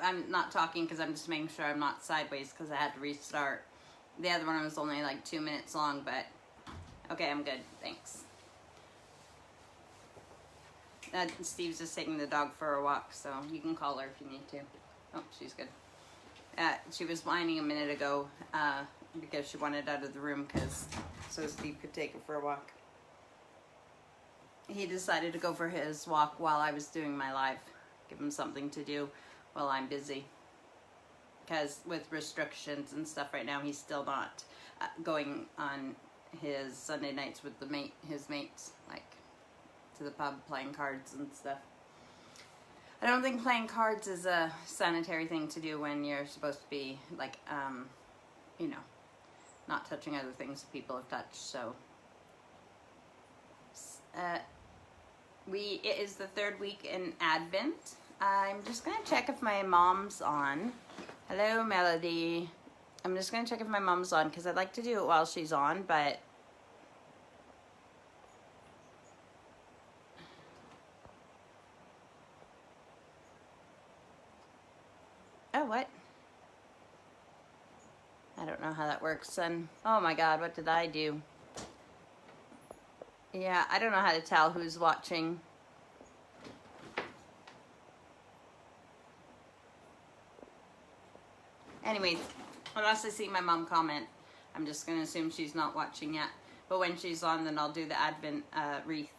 I'm not talking because I'm just making sure I'm not sideways because I had to restart. The other one was only like 2 minutes long, but okay, I'm good. Thanks. Steve's just taking the dog for a walk, so you can call her if you need to. Oh, she's good. She was whining a minute ago because she wanted out of the room so Steve could take her for a walk. He decided to go for his walk while I was doing my live. Give him something to do while I'm busy. Because with restrictions and stuff right now, he's still not going on his Sunday nights with his mates, like to the pub playing cards and stuff. I don't think playing cards is a sanitary thing to do when you're supposed to be like, you know, not touching other things people have touched. So it is the 3rd week in Advent. I'm just gonna check if my mom's on. Hello, Melody. I'm just gonna check if my mom's on because I'd like to do it while she's on, but oh, what? I don't know how that works, son. Oh my God, what did I do? Yeah, I don't know how to tell who's watching. Anyways, unless I see my mom comment, I'm just going to assume she's not watching yet. But when she's on, then I'll do the Advent wreath,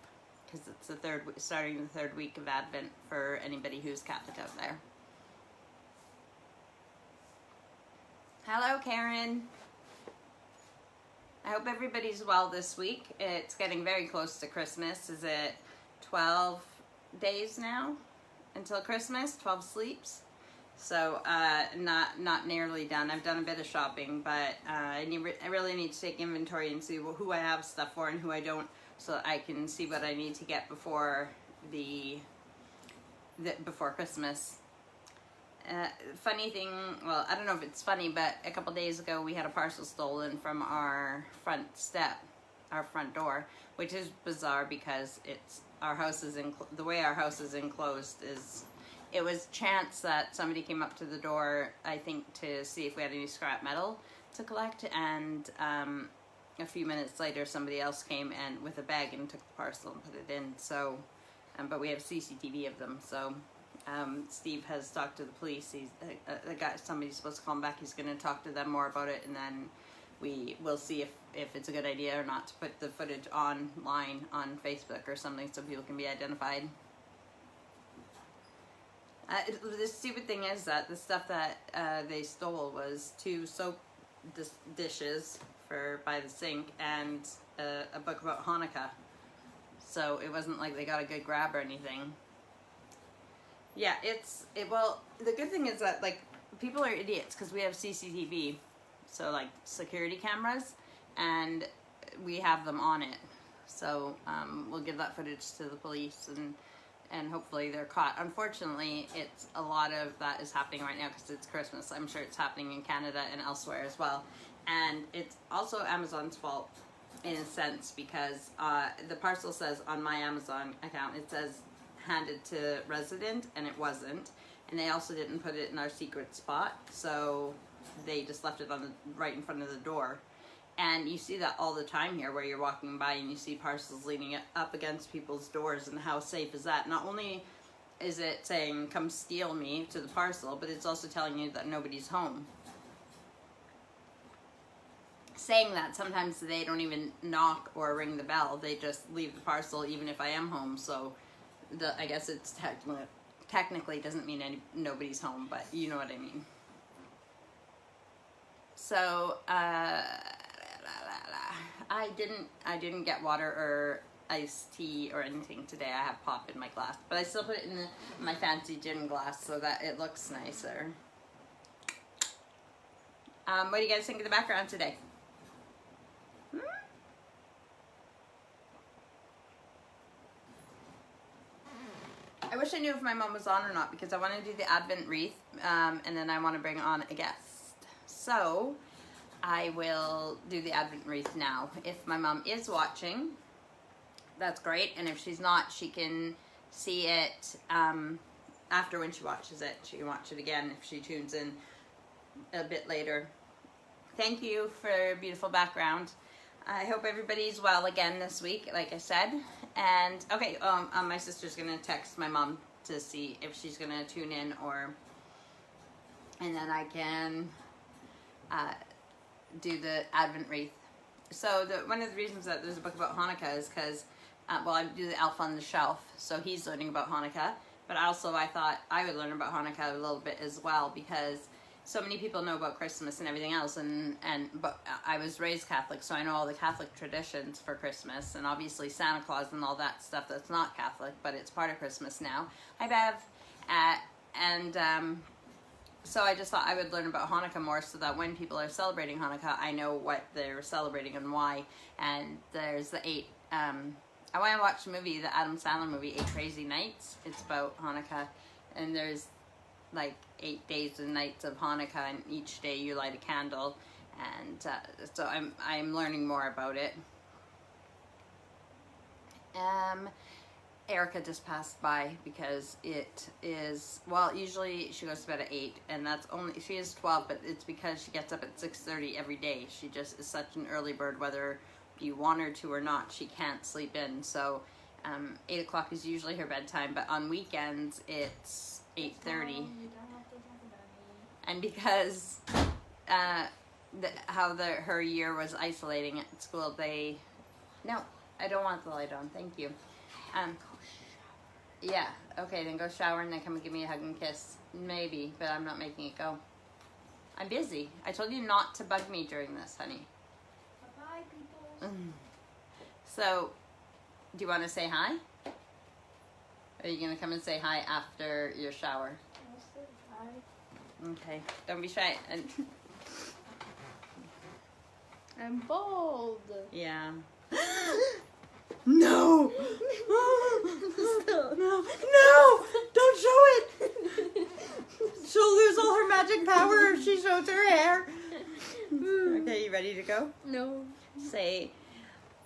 because it's starting the 3rd week of Advent for anybody who's Catholic out there. Hello, Karen. I hope everybody's well this week. It's getting very close to Christmas. Is it 12 days now until Christmas? 12 sleeps? So not nearly done. I've done a bit of shopping, but I really need to take inventory and see who I have stuff for and who I don't, so that I can see what I need to get before before Christmas. Funny thing, well, I don't know if it's funny, but a couple days ago we had a parcel stolen from our front door, which is bizarre because the way our house is enclosed is. It was chance that somebody came up to the door, I think, to see if we had any scrap metal to collect, and a few minutes later somebody else came and with a bag and took the parcel and put it in. So, but we have CCTV of them, so Steve has talked to the police. Somebody's supposed to call him back. He's going to talk to them more about it, and then we will see if it's a good idea or not to put the footage online on Facebook or something so people can be identified. The stupid thing is that the stuff that they stole was 2 soap dishes by the sink and a book about Hanukkah. So it wasn't like they got a good grab or anything. Yeah, well, the good thing is that, like, people are idiots because we have CCTV, so, like, security cameras, and we have them on it. So we'll give that footage to the police and hopefully they're caught. Unfortunately, a lot of that is happening right now because it's Christmas. I'm sure it's happening in Canada and elsewhere as well. And it's also Amazon's fault in a sense because the parcel says on my Amazon account, it says handed to resident, and it wasn't. And they also didn't put it in our secret spot, so they just left it right in front of the door. And you see that all the time here where you're walking by and you see parcels leaning up against people's doors, and how safe is that? Not only is it saying, come steal me to the parcel, but it's also telling you that nobody's home. Saying that, sometimes they don't even knock or ring the bell. They just leave the parcel even if I am home. So I guess it's technically doesn't mean nobody's home, but you know what I mean. So, I didn't get water or iced tea or anything today. I have pop in my glass, but I still put it in my fancy gin glass so that it looks nicer. What do you guys think of the background today? I wish I knew if my mom was on or not because I want to do the Advent wreath and then I want to bring on a guest. So I will do the Advent wreath now. If my mom is watching, that's great. And if she's not, she can see it after when she watches it, she can watch it again if she tunes in a bit later. Thank you for beautiful background. I hope everybody's well again this week, like I said. And okay, my sister's gonna text my mom to see if she's gonna tune in, and then I can do the Advent wreath. So one of the reasons that there's a book about Hanukkah is because, well, I do the Elf on the Shelf, so he's learning about Hanukkah. But also I thought I would learn about Hanukkah a little bit as well, because so many people know about Christmas and everything else, but I was raised Catholic, so I know all the Catholic traditions for Christmas, and obviously Santa Claus and all that stuff that's not Catholic, but it's part of Christmas now. Hi, Bev. So I just thought I would learn about Hanukkah more, so that when people are celebrating Hanukkah, I know what they're celebrating and why. And there's the 8, I want to watch the movie, the Adam Sandler movie, 8 Crazy Nights. It's about Hanukkah, and there's like 8 days and nights of Hanukkah, and each day you light a candle, and so I'm learning more about it. Erica just passed by because it is, well, usually she goes to bed at 8, and that's only, she is 12, but it's because she gets up at 6:30 every day. She just is such an early bird, whether you want her to or not, she can't sleep in. So 8 o'clock is usually her bedtime, but on weekends it's 8:30. And because her year was isolating at school, no, I don't want the light on, thank you. Yeah, okay, then go shower and then come and give me a hug and kiss. Maybe, but I'm not making it go. I'm busy. I told you not to bug me during this, honey. Bye-bye, people. So, do you want to say hi? Are you going to come and say hi after your shower? I'll say hi. Okay, don't be shy. And I'm bold. yeah. No! No! Don't show it! She'll lose all her magic power if she shows her hair. Okay, you ready to go? No. Say,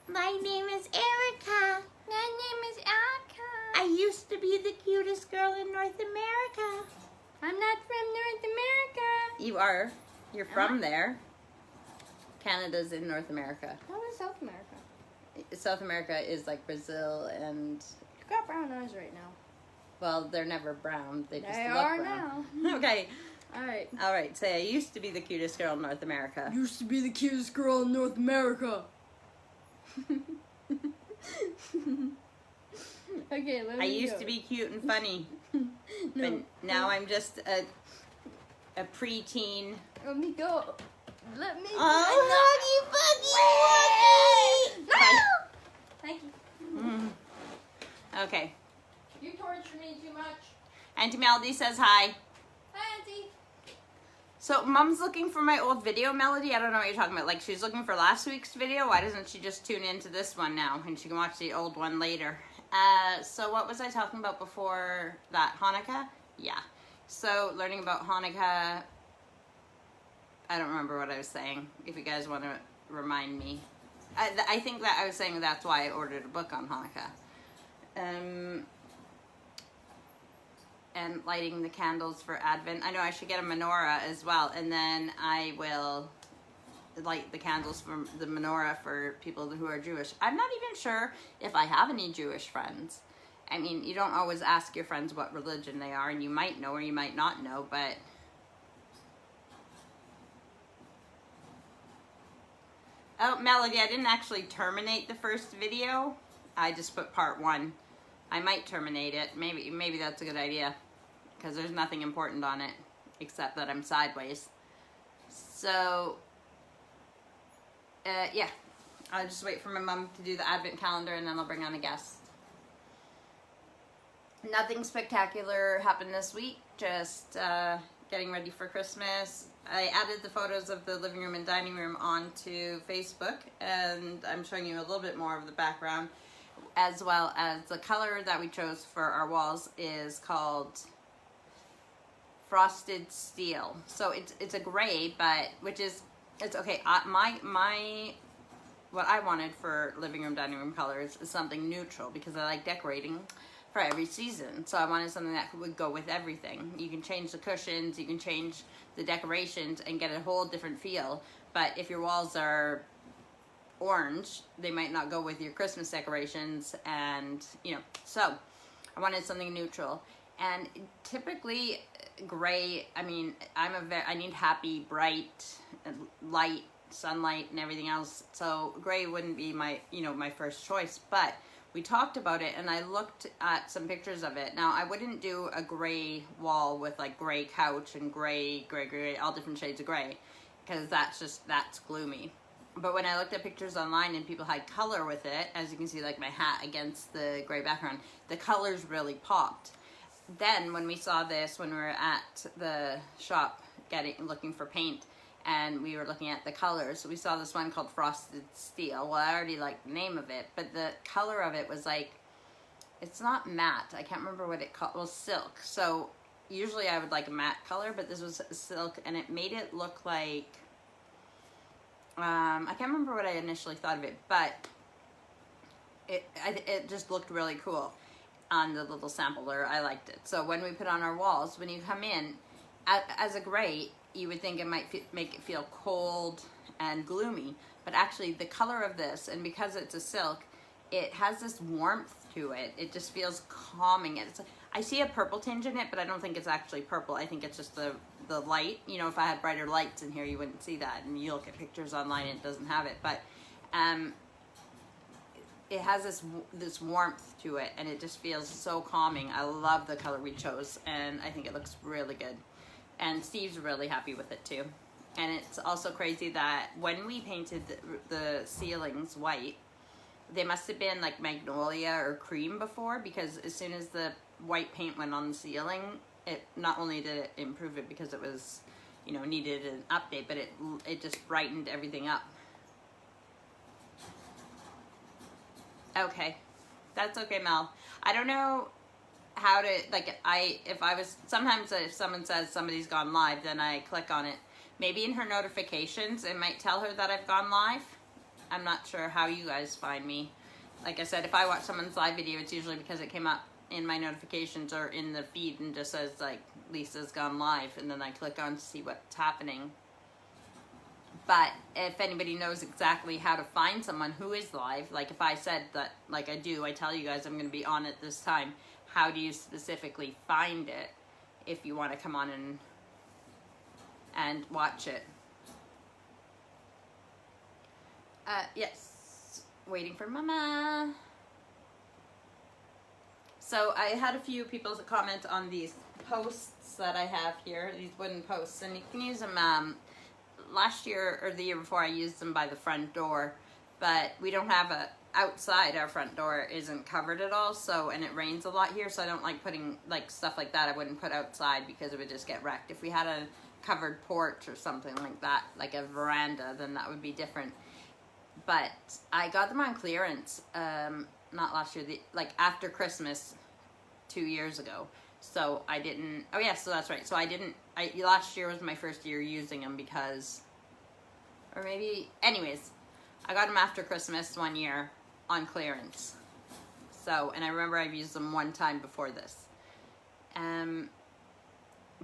my name is Erica. My name is Aka. I used to be the cutest girl in North America. I'm not from North America. You are. You're from there. Canada's in North America. How is South America? South America is like Brazil and... You've got brown eyes right now. Well, they're never brown. They just They look are brown. now. Okay. Alright. Alright, say I used to be the cutest girl in North America. Used to be the cutest girl in North America. Okay, let me I used go. to be cute and funny. No. But now I'm just a preteen. Let me go. Let me go. Oh, Huggy Buggy! No! Thank you. Okay. You torture me too much. Auntie Melody says hi. Hi, Auntie. So, Mom's looking for my old video, Melody. I don't know what you're talking about. Like, she's looking for last week's video. Why doesn't she just tune into this one now? And she can watch the old one later. So what was I talking about before that? Hanukkah? Yeah. So, learning about Hanukkah. I don't remember what I was saying. If you guys want to remind me. I think that I was saying that's why I ordered a book on Hanukkah. And lighting the candles for Advent. I know I should get a menorah as well, and then I will light the candles from the menorah for people who are Jewish. I'm not even sure if I have any Jewish friends. I mean, you don't always ask your friends what religion they are, and you might know or you might not know, but... Oh, Melody, I didn't actually terminate the first video. I just put part 1. I might terminate it. Maybe that's a good idea, because there's nothing important on it except that I'm sideways. So, yeah, I'll just wait for my mom to do the Advent calendar, and then I'll bring on a guest. Nothing spectacular happened this week, just getting ready for Christmas. I added the photos of the living room and dining room onto Facebook, and I'm showing you a little bit more of the background, as well as the color that we chose for our walls is called Frosted Steel. So it's a gray, but it's okay. What I wanted for living room dining room colors is something neutral, because I like decorating for every season. So I wanted something that would go with everything. You can change the cushions, you can change the decorations and get a whole different feel. But if your walls are orange, they might not go with your Christmas decorations, and you know, so I wanted something neutral. And typically gray, I mean, I need happy, bright, light, sunlight and everything else. So gray wouldn't be my, you know, my first choice, but we talked about it and I looked at some pictures of it. Now I wouldn't do a gray wall with like gray couch and gray, all different shades of gray, because that's gloomy. But when I looked at pictures online and people had color with it, as you can see, like my hat against the gray background, the colors really popped. Then when we saw this, when we were at the shop looking for paint, and we were looking at the colors, we saw this one called Frosted Steel. Well, I already liked the name of it, but the color of it was like, it's not matte. I can't remember what it called. Well, silk. So usually I would like a matte color, but this was silk, and it made it look like, I can't remember what I initially thought of it, but it just looked really cool on the little sampler. I liked it. So when we put on our walls, when you come in, as a gray, you would think it might make it feel cold and gloomy, but actually the color of this, and because it's a silk, it has this warmth to it. It just feels calming. I see a purple tinge in it, but I don't think it's actually purple. I think it's just the light. You know, if I had brighter lights in here, you wouldn't see that, and you look at pictures online and it doesn't have it, but it has this warmth to it, and it just feels so calming. I love the color we chose, and I think it looks really good. And Steve's really happy with it too. And it's also crazy that when we painted the ceilings white, they must have been like magnolia or cream before, because as soon as the white paint went on the ceiling, it not only did it improve it because it was, you know, needed an update, but it just brightened everything up. Okay, that's okay, Mel. I don't know how to, like, sometimes if someone says somebody's gone live, then I click on it. Maybe in her notifications, it might tell her that I've gone live. I'm not sure how you guys find me. Like I said, if I watch someone's live video, it's usually because it came up in my notifications or in the feed and just says like, Lisa's gone live, and then I click on to see what's happening. But if anybody knows exactly how to find someone who is live, like if I said that, like I do, I tell you guys I'm going to be on at this time, how do you specifically find it if you want to come on and watch it? Yes, waiting for Mama. So I had a few people comment on these posts that I have here, these wooden posts, and you can use them. Last year or the year before, I used them by the front door, but we don't have outside. Our front door isn't covered at all, so, and it rains a lot here, so I don't like putting like stuff like that. I wouldn't put outside because it would just get wrecked. If we had a covered porch or something like that, like a veranda, then that would be different. But I got them on clearance, not last year, like after Christmas 2 years ago. So I didn't, oh yeah, so that's right. So last year was my first year using them because, or maybe, anyways, I got them after Christmas one year on clearance. So, and I remember I've used them one time before this.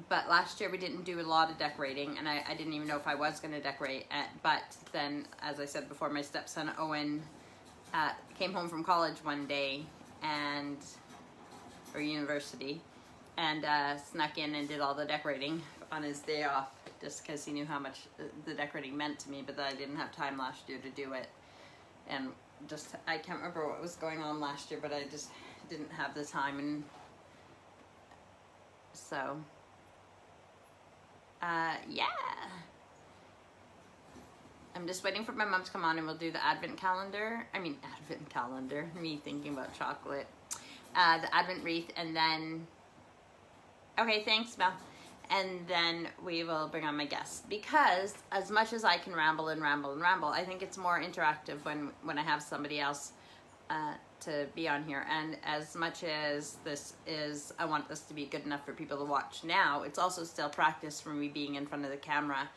But last year we didn't do a lot of decorating, and I didn't even know if I was going to decorate. But then, as I said before, my stepson Owen came home from college one day or university, and snuck in and did all the decorating on his day off, just because he knew how much the decorating meant to me, but that I didn't have time last year to do it. And just, I can't remember what was going on last year, but I just didn't have the time, and so, yeah. I'm just waiting for my mom to come on and we'll do the advent calendar, me thinking about chocolate, the advent wreath, and then, okay, thanks, Mel. And then we will bring on my guests, because as much as I can ramble and ramble and ramble, I think it's more interactive when I have somebody else to be on here. And as much as I want this to be good enough for people to watch now, it's also still practice for me being in front of the camera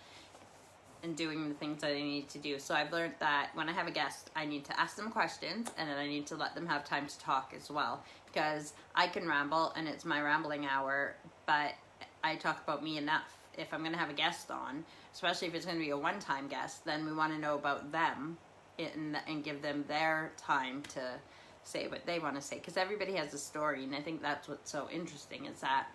and doing the things that I need to do. So I've learned that when I have a guest, I need to ask them questions, and then I need to let them have time to talk as well, because I can ramble and it's my rambling hour, but I talk about me enough. If I'm going to have a guest on, especially if it's going to be a one-time guest, then we want to know about them and give them their time to say what they want to say, because everybody has a story, and I think that's what's so interesting, is that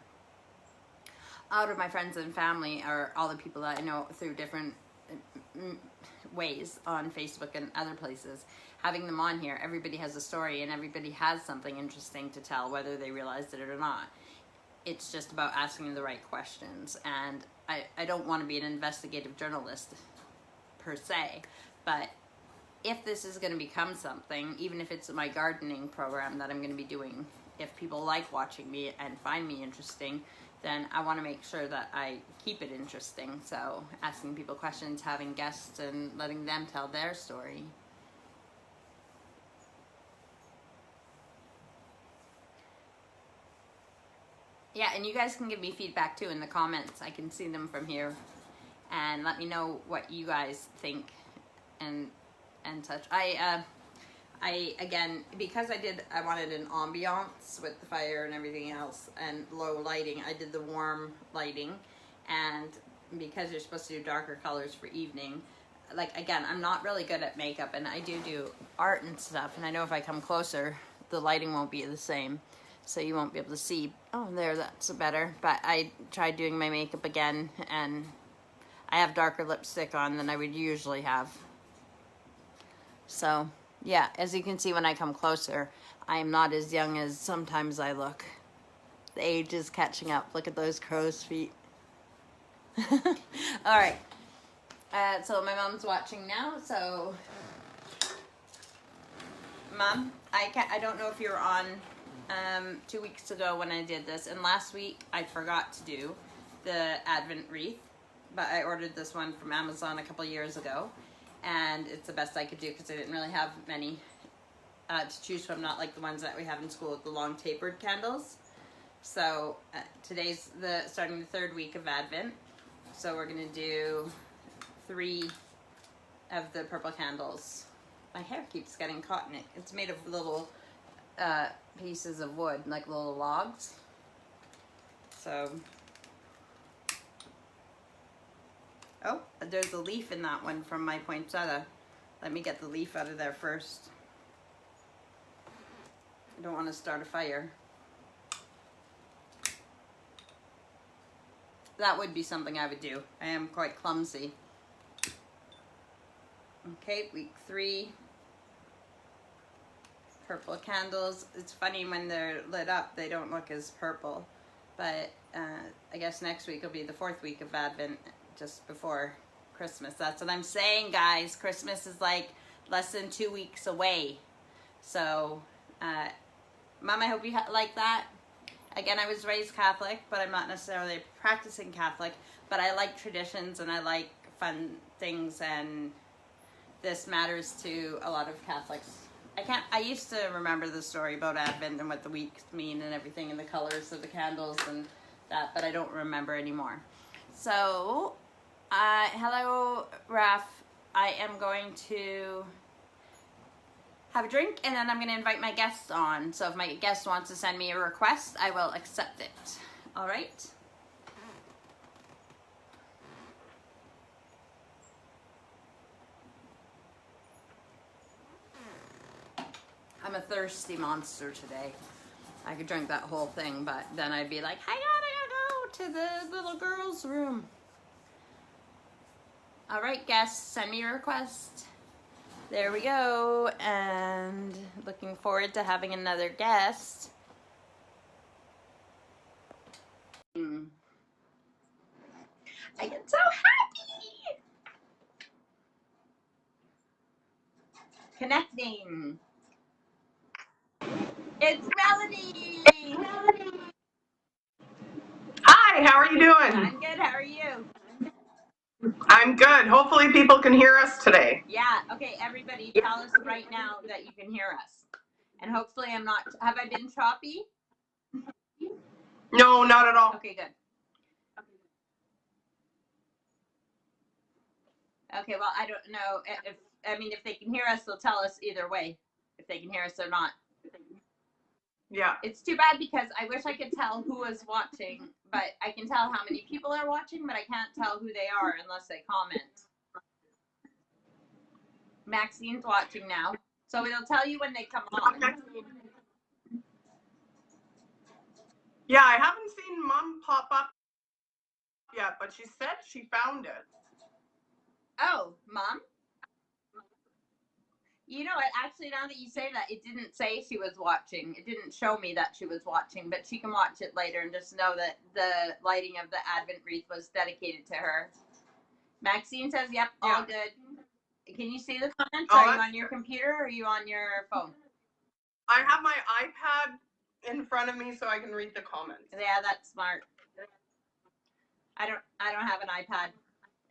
out of my friends and family are all the people that I know through different ways on Facebook and other places. Having them on here, everybody has a story and everybody has something interesting to tell, whether they realize it or not. It's just about asking the right questions. And I don't want to be an investigative journalist per se, but if this is going to become something, even if it's my gardening program that I'm going to be doing, if people like watching me and find me interesting, then I want to make sure that I keep it interesting. So asking people questions, having guests, and letting them tell their story. Yeah, and you guys can give me feedback too in the comments. I can see them from here, and let me know what you guys think and such. I again, because I wanted an ambiance with the fire and everything else and low lighting, I did the warm lighting. And because you're supposed to do darker colors for evening, like, again, I'm not really good at makeup, and I do art and stuff, and I know if I come closer, the lighting won't be the same, so you won't be able to see. Oh, there, that's better. But I tried doing my makeup again, and I have darker lipstick on than I would usually have. So yeah, as you can see when I come closer, I am not as young as sometimes I look. The age is catching up. Look at those crow's feet. All right. So my mom's watching now. So, Mom, I don't know if you were on 2 weeks ago when I did this, and last week I forgot to do the Advent wreath, but I ordered this one from Amazon a couple years ago. And it's the best I could do because I didn't really have many to choose from, not like the ones that we have in school with the long tapered candles. So today's starting the third week of Advent. So we're going to do 3 of the purple candles. My hair keeps getting caught in it. It's made of little pieces of wood, like little logs. So... oh, there's a leaf in that one from my poinsettia. Let me get the leaf out of there first. I don't want to start a fire. That would be something I would do. I am quite clumsy. Okay, week 3. Purple candles. It's funny when they're lit up, they don't look as purple. But I guess next week will be the 4th week of Advent, just before Christmas. That's what I'm saying, guys. Christmas is like less than 2 weeks away. So, Mom, I hope you like that. Again, I was raised Catholic, but I'm not necessarily a practicing Catholic, but I like traditions and I like fun things, and this matters to a lot of Catholics. I used to remember the story about Advent and what the weeks mean and everything and the colors of the candles and that, but I don't remember anymore. So, hello, Raph. I am going to have a drink, and then I'm going to invite my guests on. So if my guest wants to send me a request, I will accept it. All right? I'm a thirsty monster today. I could drink that whole thing, but then I'd be like, I gotta go to the little girl's room. All right, guests, send me a request. There we go, and looking forward to having another guest. I get so happy. Connecting. It's Melody. Hi, how are you doing? I'm good. How are you? I'm good. Hopefully people can hear us today. Yeah. Okay, everybody, tell us right now that you can hear us. And hopefully I'm not, have I been choppy? No, not at all. Okay, good. Okay, well, I don't know if they can hear us, they'll tell us either way if they can hear us or not. Yeah. It's too bad because I wish I could tell who is watching, but I can tell how many people are watching, but I can't tell who they are unless they comment. Maxine's watching now, so it'll tell you when they come on. Okay. Yeah, I haven't seen Mom pop up yet, but she said she found it. Oh, Mom? You know what? Actually, now that you say that, it didn't say she was watching. It didn't show me that she was watching, but she can watch it later and just know that the lighting of the Advent wreath was dedicated to her. Maxine says, yep, all good. Can you see the comments? Are you on your computer or are you on your phone? I have my iPad in front of me so I can read the comments. Yeah, that's smart. I don't have an iPad.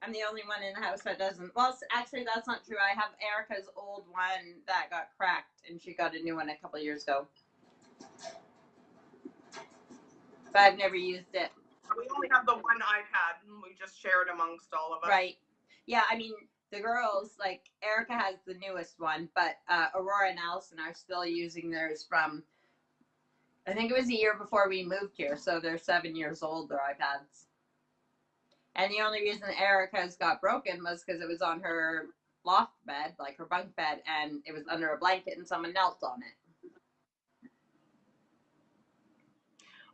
I'm the only one in the house that doesn't. Well, actually, that's not true. I have Erica's old one that got cracked, and she got a new one a couple years ago. But I've never used it. We only have the one iPad, and we just share it amongst all of us. Right. Yeah, I mean, the girls, like, Erica has the newest one, but Aurora and Allison are still using theirs from, I think it was a year before we moved here, so they're 7 years old, their iPads. And the only reason Erica's got broken was because it was on her loft bed, like her bunk bed, and it was under a blanket and someone knelt on it.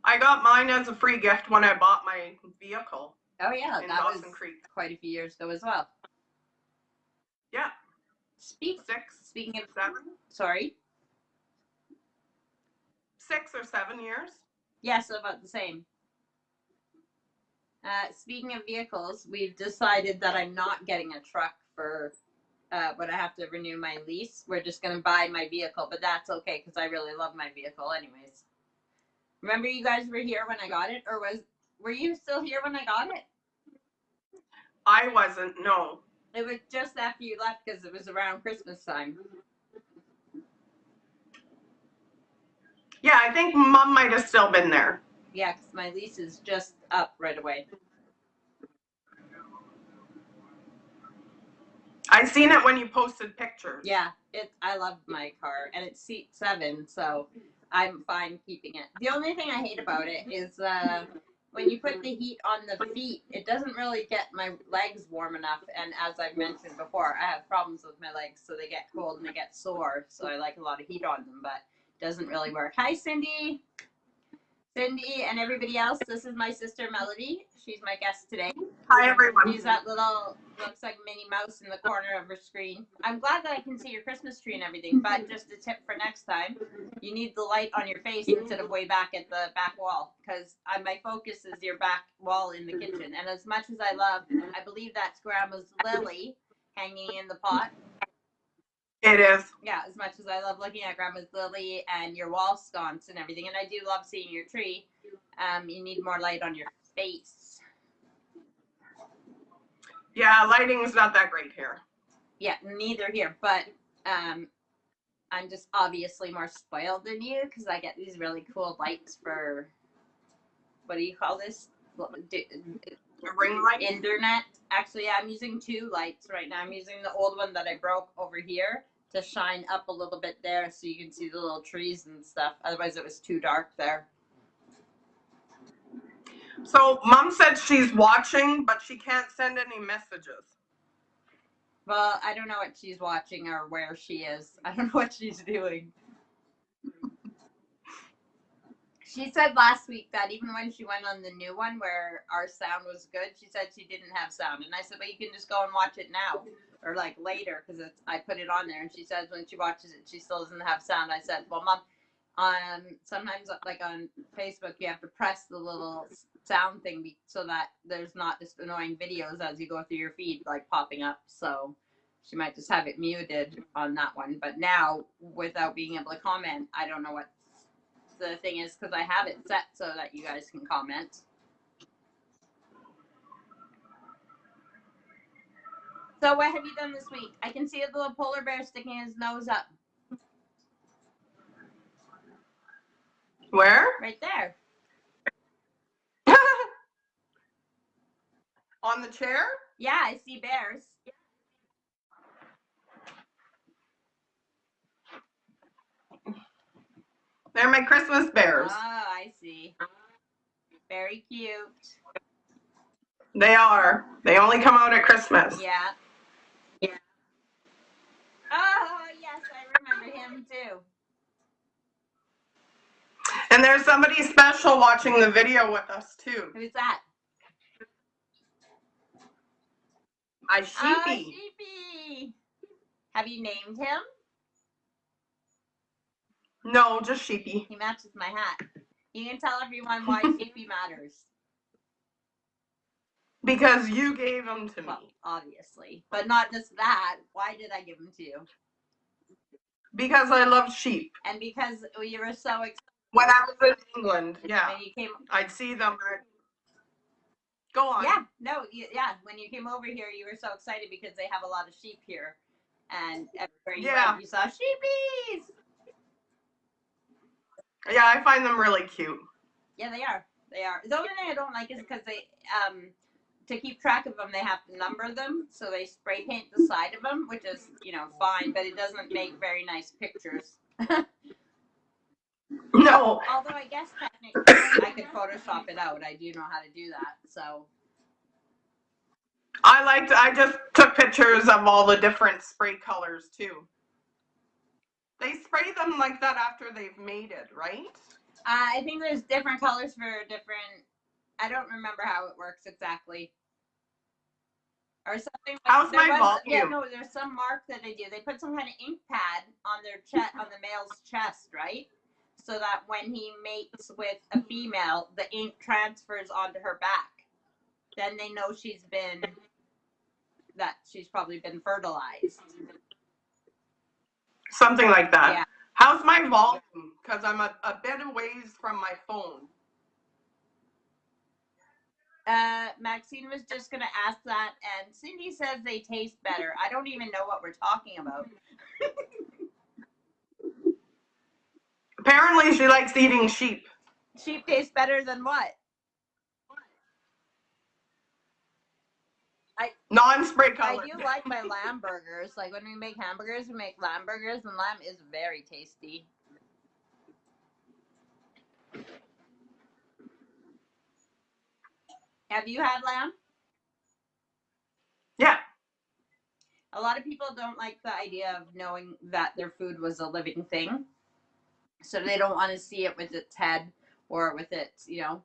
I got mine as a free gift when I bought my vehicle. Oh yeah, in that Dawson was Creek. quite a few years ago as well. Yeah. Speaking of 7. Sorry? 6 or 7 years. Yes, about the same. Speaking of vehicles, we've decided that I'm not getting a truck for when I have to renew my lease. We're just going to buy my vehicle, but that's okay because I really love my vehicle anyways. Remember you guys were here when I got it? Or were you still here when I got it? I wasn't, no. It was just after you left because it was around Christmas time. Yeah, I think Mom might have still been there. Yeah, because my lease is just up right away. I seen it when you posted pictures. Yeah, I love my car, and it's seat 7, so I'm fine keeping it. The only thing I hate about it is when you put the heat on the feet, it doesn't really get my legs warm enough. And as I've mentioned before, I have problems with my legs, so they get cold and they get sore. So I like a lot of heat on them, but it doesn't really work. Hi, Cindy. Cindy and everybody else, this is my sister Melody. She's my guest today. Hi, everyone. She's that little, looks like Minnie Mouse in the corner of her screen. I'm glad that I can see your Christmas tree and everything, but just a tip for next time, you need the light on your face instead of way back at the back wall, because my focus is your back wall in the kitchen. And as much as I believe that's Grandma's lily hanging in the pot. It is. Yeah, as much as I love looking at Grandma's lily and your wall sconce and everything, and I do love seeing your tree, you need more light on your face. Yeah, lighting is not that great here. Yeah, neither here, but I'm just obviously more spoiled than you because I get these really cool lights for, what do you call this? A ring light? Internet. Actually, I'm using 2 lights right now. I'm using the old one that I broke over here to shine up a little bit there so you can see the little trees and stuff. Otherwise, it was too dark there. So Mom said she's watching, but she can't send any messages. Well, I don't know what she's watching or where she is. I don't know what she's doing. She said last week that even when she went on the new one where our sound was good, she said she didn't have sound. And I said, well, you can just go and watch it now or like later because I put it on there. And she says when she watches it, she still doesn't have sound. I said, well, Mom, sometimes like on Facebook, you have to press the little sound thing so that there's not just annoying videos as you go through your feed like popping up. So she might just have it muted on that one. But now without being able to comment, I don't know what the thing is because I have it set so that you guys can comment. So what have you done this week? I can see a little polar bear sticking his nose up. Where? Right there. On the chair? Yeah, I see bears. They're my Christmas bears. Oh, I see. Very cute. They are. They only come out at Christmas. Yeah. Oh, yes, I remember him too. And there's somebody special watching the video with us too. Who's that? My Oh, sheepy. Sheepy. Have you named him? No, just sheepy. He matches my hat. You can tell everyone why Sheepy matters. Because you gave them to me. Well, obviously. But not just that. Why did I give him to you? Because I love sheep. And because you were so excited. When I was in England, yeah. When you came... I'd see them. Go on. Yeah, no, yeah. When you came over here, you were so excited because they have a lot of sheep here. And everywhere you went, you saw sheepies. Yeah, I find them really cute. Yeah, they are. They are. The only thing I don't like is because they, to keep track of them, they have to number them. So they spray paint the side of them, which is, you know, fine, but it doesn't make very nice pictures. No. Although I guess technically I could Photoshop it out. I do know how to do that. So. I just took pictures of all the different spray colors too. They spray them like that after they've made it, right? I think there's different colors for different. I don't remember how it works exactly. Or something. How's my volume? Yeah, no, there's some mark that they do. They put some kind of ink pad on their chest, on the male's chest, right? So that when he mates with a female, the ink transfers onto her back. Then they know she's probably been fertilized. Something like that. Yeah. How's my volume? Because I'm a bit away from my phone. Maxine was just going to ask that, and Cindy says they taste better. I don't even know what we're talking about. Apparently she likes eating sheep. Sheep tastes better than what? Non-spray color. I do like my lamb burgers. Like when we make hamburgers, we make lamb burgers, and lamb is very tasty. Have you had lamb? Yeah. A lot of people don't like the idea of knowing that their food was a living thing. So they don't want to see it with its head or with its, you know.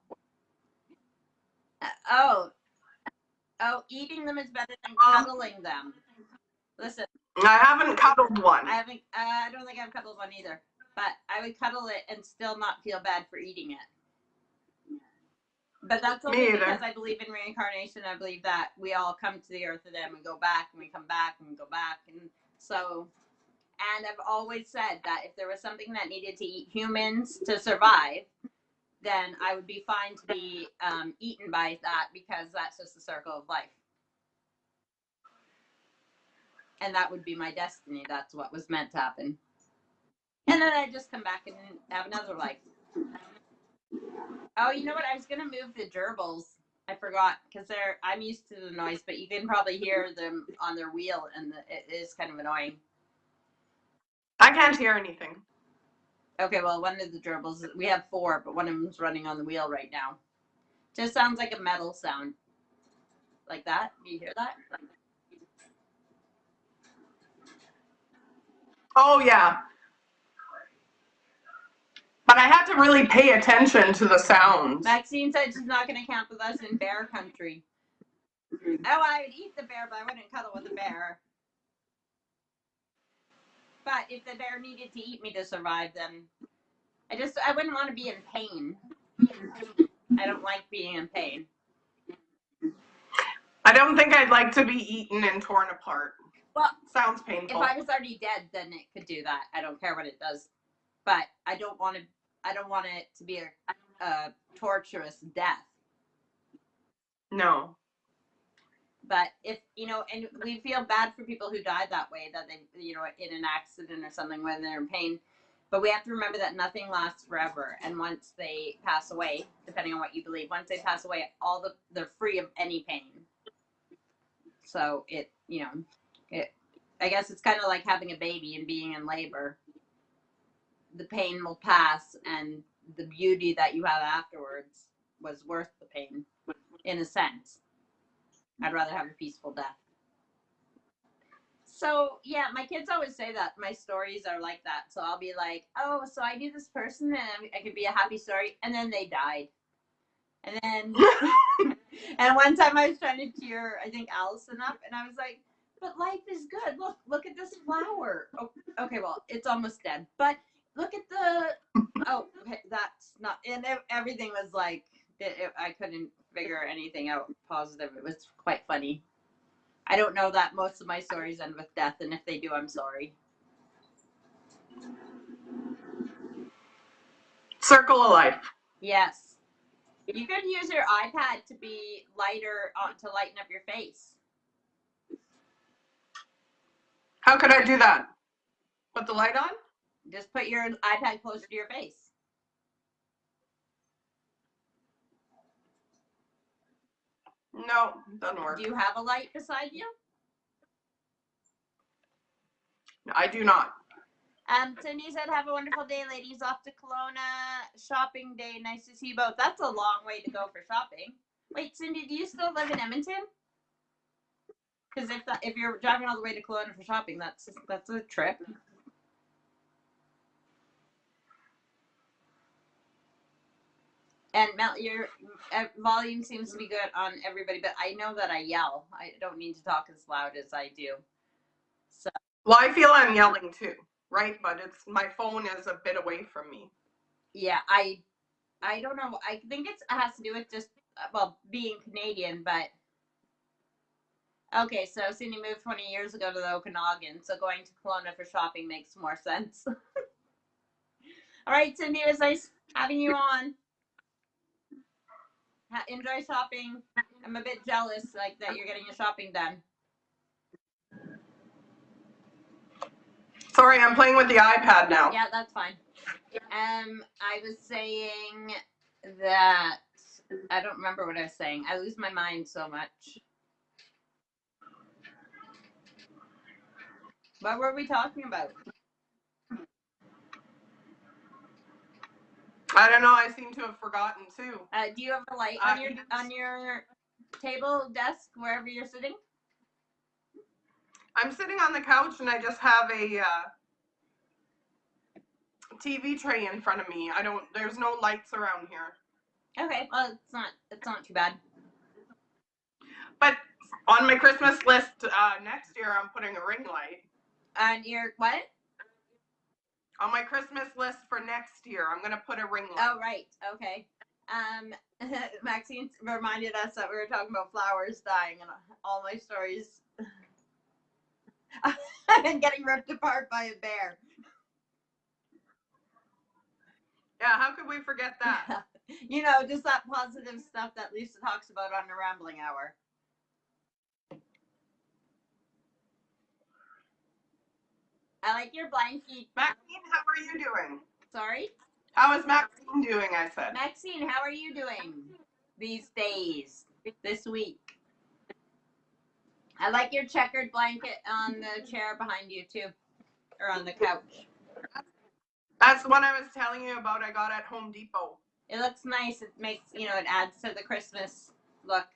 Oh, eating them is better than cuddling them. Listen. I haven't cuddled one. I don't think I've cuddled one either. But I would cuddle it and still not feel bad for eating it. But that's only because I believe in reincarnation. I believe that we all come to the earth and then we go back and we come back and we go back. And so, and I've always said that if there was something that needed to eat humans to survive, then I would be fine to be eaten by that because that's just the circle of life. And that would be my destiny. That's what was meant to happen. And then I just come back and have another life. Oh, you know what? I was going to move the gerbils. I forgot because I'm used to the noise, but you can probably hear them on their wheel, and it is kind of annoying. I can't hear anything. Okay, well, one of the gerbils, we have 4, but one of them's running on the wheel right now. Just sounds like a metal sound. Like that? Do you hear that? Oh, yeah. But I had to really pay attention to the sounds. Maxine said she's not going to camp with us in bear country. Oh, I would eat the bear, but I wouldn't cuddle with the bear. But if the bear needed to eat me to survive, then I wouldn't want to be in pain. I don't like being in pain. I don't think I'd like to be eaten and torn apart. Well, sounds painful. If I was already dead, then it could do that. I don't care what it does. But I don't want it to be a torturous death. No. But if, and we feel bad for people who died that way, that they, in an accident or something when they're in pain. But we have to remember that nothing lasts forever. And once they pass away, depending on what you believe, once they pass away, they're free of any pain. So I guess it's kind of like having a baby and being in labor. the pain will pass and the beauty that you have afterwards was worth the pain, in a sense. I'd rather have a peaceful death. So yeah, my kids always say that my stories are like that. So I'll be like, oh, so I knew this person and I could be a happy story, and then they died. And then and one time I was trying to cheer, I think, Allison up, and I was like, but life is good. Look at this flower. Oh, okay, well, it's almost dead. But look at the okay, that's not, and everything was like I couldn't figure anything out positive. It was quite funny. I don't know that most of my stories end with death, and if they do, I'm sorry. Circle of life. Yes. You could use your iPad to be lighter to lighten up your face. How could I do that? Put the light on? Just put your iPad closer to your face. No, doesn't work. Do you have a light beside you? I do not. Cindy said, have a wonderful day, ladies. Off to Kelowna. Shopping day. Nice to see you both. That's a long way to go for shopping. Wait, Cindy, do you still live in Edmonton? Because if you're driving all the way to Kelowna for shopping, that's a trip. And Mel, your volume seems to be good on everybody, but I know that I yell. I don't need to talk as loud as I do. So. Well, I feel I'm yelling too, right? But it's my phone is a bit away from me. Yeah, I don't know. I think it has to do with just being Canadian, but okay. So Cindy moved 20 years ago to the Okanagan, so going to Kelowna for shopping makes more sense. All right, Cindy, it was nice having you on. Enjoy shopping. I'm a bit jealous, like that you're getting your shopping done. Sorry, I'm playing with the iPad now. Yeah, that's fine. I was saying that I don't remember what I was saying. I lose my mind so much. What were we talking about? I don't know. I seem to have forgotten too. Do you have a light on your table, desk, wherever you're sitting? I'm sitting on the couch and I just have a TV tray in front of me. There's no lights around here. Okay, well, it's not too bad. But on my Christmas list next year, I'm putting a ring light. On your what? On my Christmas list for next year, I'm gonna put a ring light. Oh, right. Okay. Maxine reminded us that we were talking about flowers dying, and all my stories and getting ripped apart by a bear. Yeah, how could we forget that? You know, just that positive stuff that Lisa talks about on the Rambling Hour. I like your blankie. Maxine, how are you doing? Sorry? How is Maxine doing, I said? Maxine, how are you doing these days, this week? I like your checkered blanket on the chair behind you, too. Or on the couch. That's the one I was telling you about I got at Home Depot. It looks nice. It makes, it adds to the Christmas look.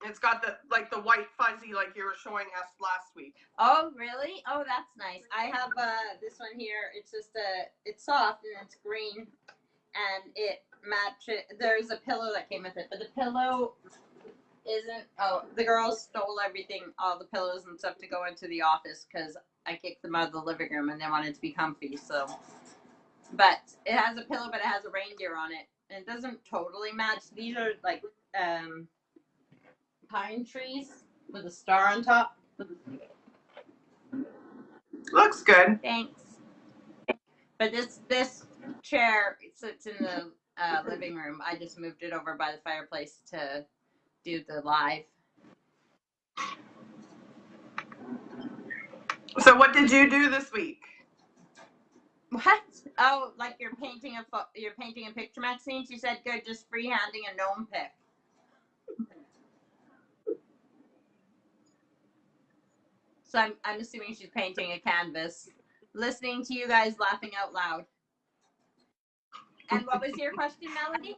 It's got the white fuzzy like you were showing us last week. Oh, really? Oh, that's nice. I have this one here. It's just it's soft and it's green, and it matches. There's a pillow that came with it, but the pillow isn't. Oh, the girls stole everything, all the pillows and stuff, to go into the office because I kicked them out of the living room and they wanted to be comfy. So, but it has a pillow, but it has a reindeer on it, and it doesn't totally match. These are like pine trees with a star on top. Looks good. Thanks. But this chair sits in the living room. I just moved it over by the fireplace to do the live. So what did you do this week? What? Oh, like you're painting a picture, Maxine? She said, good, just freehanding a gnome pick. So I'm assuming she's painting a canvas. listening to you guys laughing out loud. And what was your question, Melody?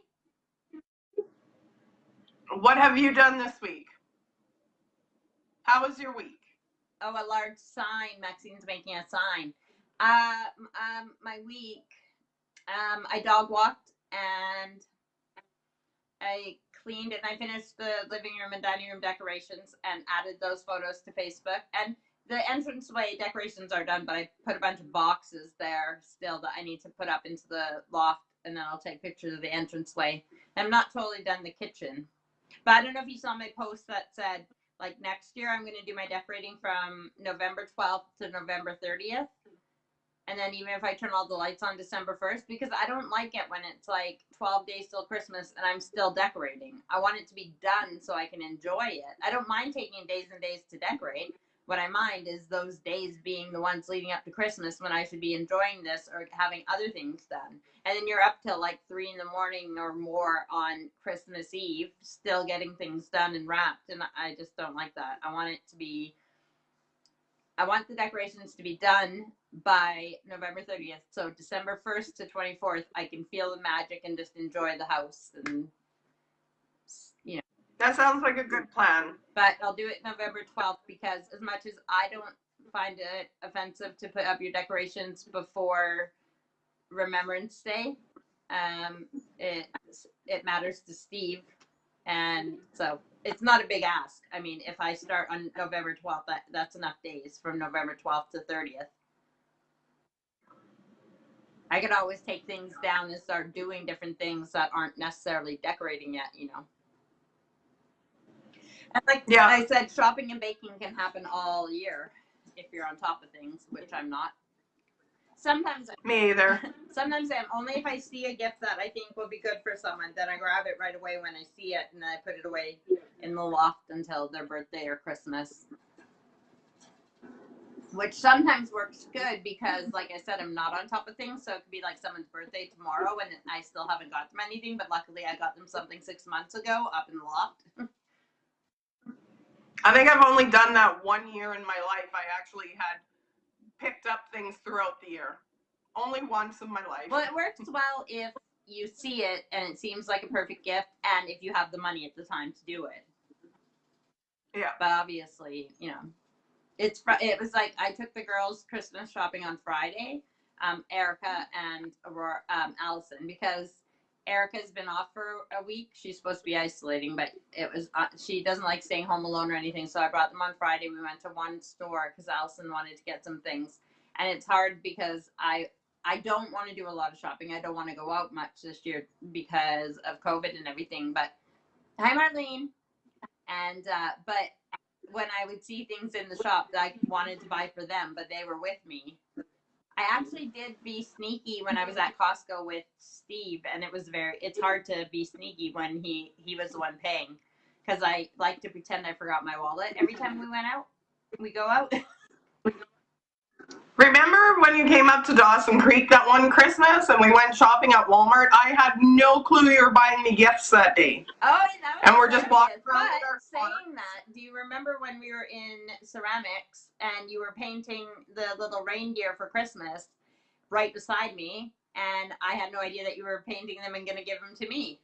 What have you done this week? How was your week? Oh, a large sign. Maxine's making a sign. My week, I dog walked and I cleaned and I finished the living room and dining room decorations and added those photos to Facebook. And the entranceway decorations are done, but I put a bunch of boxes there still that I need to put up into the loft, and then I'll take pictures of the entranceway. I'm not totally done the kitchen. But I don't know if you saw my post that said, like, next year I'm going to do my decorating from November 12th to November 30th. And then even if I turn all the lights on December 1st, because I don't like it when it's like 12 days till Christmas and I'm still decorating. I want it to be done so I can enjoy it. I don't mind taking days and days to decorate. What I mind is those days being the ones leading up to Christmas when I should be enjoying this or having other things done. And then you're up till like 3 in the morning or more on Christmas Eve, still getting things done and wrapped. And I just don't like that. I want the decorations to be done by November 30th. So December 1st to 24th, I can feel the magic and just enjoy the house. And, you know. That sounds like a good plan. But I'll do it November 12th because as much as I don't find it offensive to put up your decorations before Remembrance Day, it matters to Steve. And so it's not a big ask. I mean, if I start on November 12th, that's enough days from November 12th to 30th. I could always take things down and start doing different things that aren't necessarily decorating yet, you know. And like I said, shopping and baking can happen all year if you're on top of things, which I'm not. Sometimes me either. Sometimes I'm only if I see a gift that I think will be good for someone, then I grab it right away when I see it, and then I put it away in the loft until their birthday or Christmas. Which sometimes works good because, like I said, I'm not on top of things, so it could be like someone's birthday tomorrow and I still haven't got them anything, but luckily I got them something 6 months ago up in the loft. I think I've only done that 1 year in my life. I actually had picked up things throughout the year. Only once in my life. Well, it works well if you see it and it seems like a perfect gift and if you have the money at the time to do it. Yeah. But obviously, you know, it was like I took the girls Christmas shopping on Friday, Erica and Aurora, Allison, because Erica's been off for a week. She's supposed to be isolating, but it was she doesn't like staying home alone or anything. So I brought them on Friday. We went to one store because Allison wanted to get some things, and it's hard because I don't want to do a lot of shopping. I don't want to go out much this year because of COVID and everything. But hi, Marlene, and but when I would see things in the shop that I wanted to buy for them, but they were with me. I actually did be sneaky when I was at Costco with Steve, and it's hard to be sneaky when he was the one paying, because I like to pretend I forgot my wallet every time we go out. Remember when you came up to Dawson Creek that one Christmas and we went shopping at Walmart? I had no clue you were buying me gifts that day. Oh, and we're just walking around. But saying that, do you remember when we were in ceramics and you were painting the little reindeer for Christmas right beside me, and I had no idea that you were painting them and going to give them to me?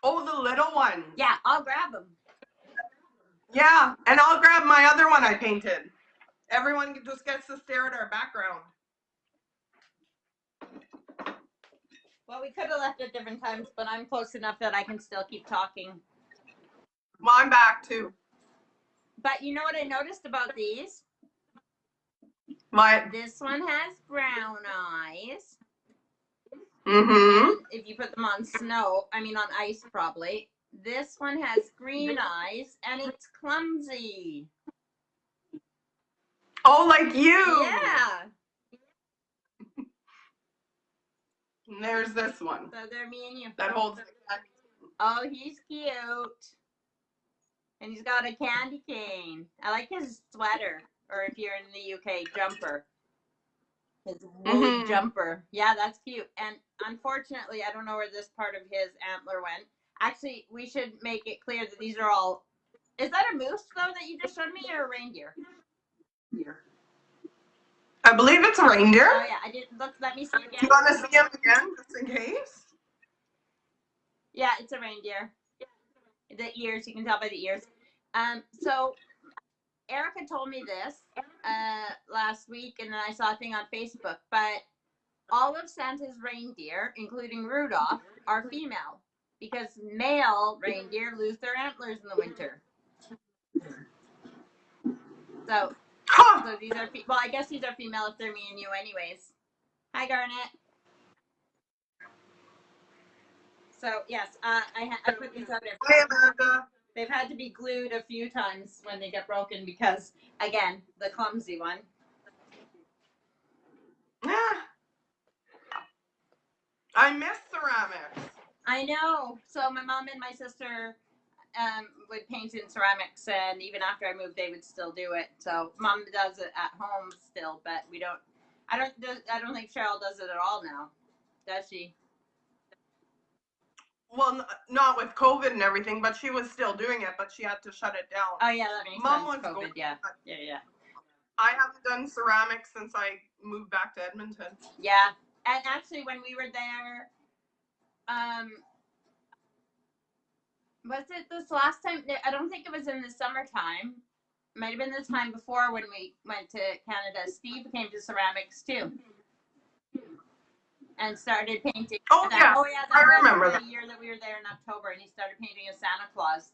Oh, the little ones. Yeah, I'll grab them. Yeah, and I'll grab my other one I painted. Everyone just gets to stare at our background. Well, we could have left at different times, but I'm close enough that I can still keep talking. Well, I'm back too. But you know what I noticed about these? What? This one has brown eyes. Mm-hmm. If you put them on on ice probably. This one has green eyes, and it's clumsy. Oh, like you. Yeah. And there's this one. So they're me and you. That holds. Oh, he's cute. And he's got a candy cane. I like his sweater, or if you're in the UK, jumper. His woolly jumper. Yeah, that's cute. And unfortunately, I don't know where this part of his antler went. Actually, we should make it clear that these are all... Is that a moose, though, that you just showed me, or a reindeer? I believe it's a reindeer. Oh yeah, I did. Let me see Do again. you want to see him again, just in case? Yeah, it's a reindeer. The ears, you can tell by the ears. So Erica told me this last week, and then I saw a thing on Facebook. But all of Santa's reindeer, including Rudolph, are female because male reindeer lose their antlers in the winter. So these are well, I guess these are female if they're me and you, anyways. Hi, Garnet. So yes, I put these out there. Hi, Amanda. They've had to be glued a few times when they get broken because, again, the clumsy one. I miss ceramics. I know. So my mom and my sister would paint in ceramics, and even after I moved, they would still do it. So mom does it at home still, but we don't. I don't think Cheryl does it at all now, does she? Well, not with COVID and everything, but she was still doing it, but she had to shut it down. Oh yeah, that makes Mom sense. was COVID, yeah. I haven't done ceramics since I moved back to Edmonton. Yeah, and actually, when we were there, was it this last time? I don't think it was in the summertime. Might have been the time before when we went to Canada. Steve came to ceramics too, and started painting. Oh yeah, I remember the year that we were there in October, and he started painting a Santa Claus.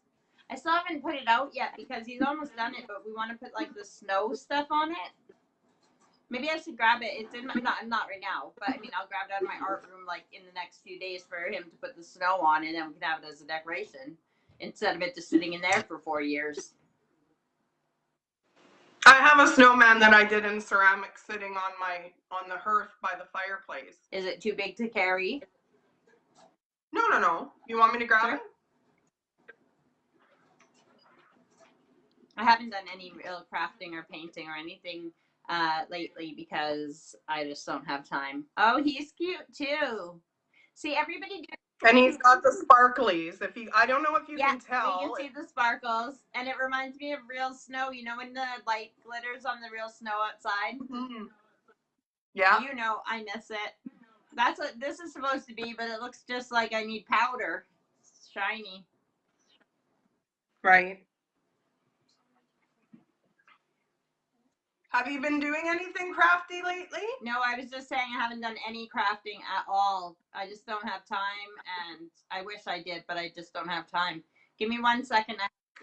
I still haven't put it out yet because he's almost done it, but we want to put like the snow stuff on it. Maybe I should grab it. It's in my, not right now, but I mean, I'll grab it out of my art room like in the next few days for him to put the snow on, and then we can have it as a decoration instead of it just sitting in there for 4 years. I have a snowman that I did in ceramics sitting on the hearth by the fireplace. Is it too big to carry? No. You want me to grab it? I haven't done any real crafting or painting or anything lately because I just don't have time. Oh, he's cute too. See, everybody do. And he's got the sparklies. I don't know if you can tell. You can see the sparkles, and it reminds me of real snow. You know when the light glitters on the real snow outside? Mm-hmm. Yeah. You know, I miss it. That's what this is supposed to be, but it looks just like I need powder. It's shiny. Right. Have you been doing anything crafty lately? No, I was just saying I haven't done any crafting at all. I just don't have time, and I wish I did, but I just don't have time. Give me 1 second.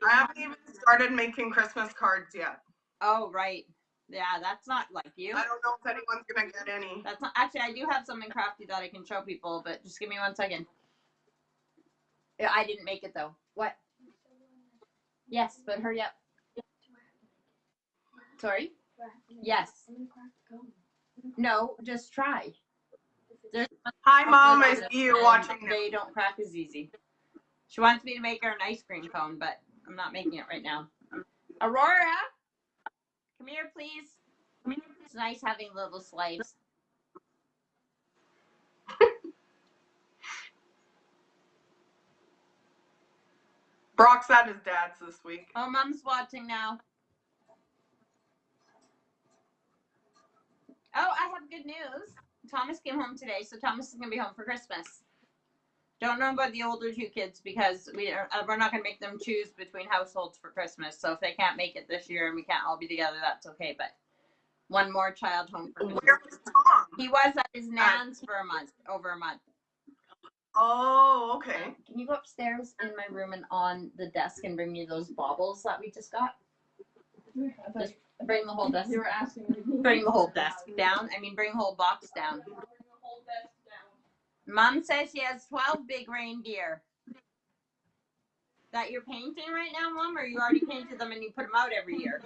I haven't even started making Christmas cards yet. Oh, right. Yeah, that's not like you. I don't know if anyone's going to get any. That's not, actually, I do have something crafty that I can show people, but just give me 1 second. Yeah, I didn't make it, though. What? Yes, but hurry up. Sorry? Yes. No, just try. Hi, Mom. I see you watching. They don't crack as easy. She wants me to make her an ice cream cone, but I'm not making it right now. Aurora, come here, please. It's nice having little slaves. Brock's at his dad's this week. Oh, Mom's watching now. Oh, I have good news. Thomas came home today, so Thomas is going to be home for Christmas. Don't know about the older two kids because we're not going to make them choose between households for Christmas. So if they can't make it this year and we can't all be together, that's okay. But one more child home for Christmas. Where was Tom? He was at his nan's for over a month. Oh, okay. Can you go upstairs in my room and on the desk and bring me those baubles that we just got? Just bring the whole desk. You were asking me. Bring the whole desk down. I mean, bring the whole box down. Mom says she has 12 big reindeer. That you're painting right now, Mom, or you already painted them and you put them out every year?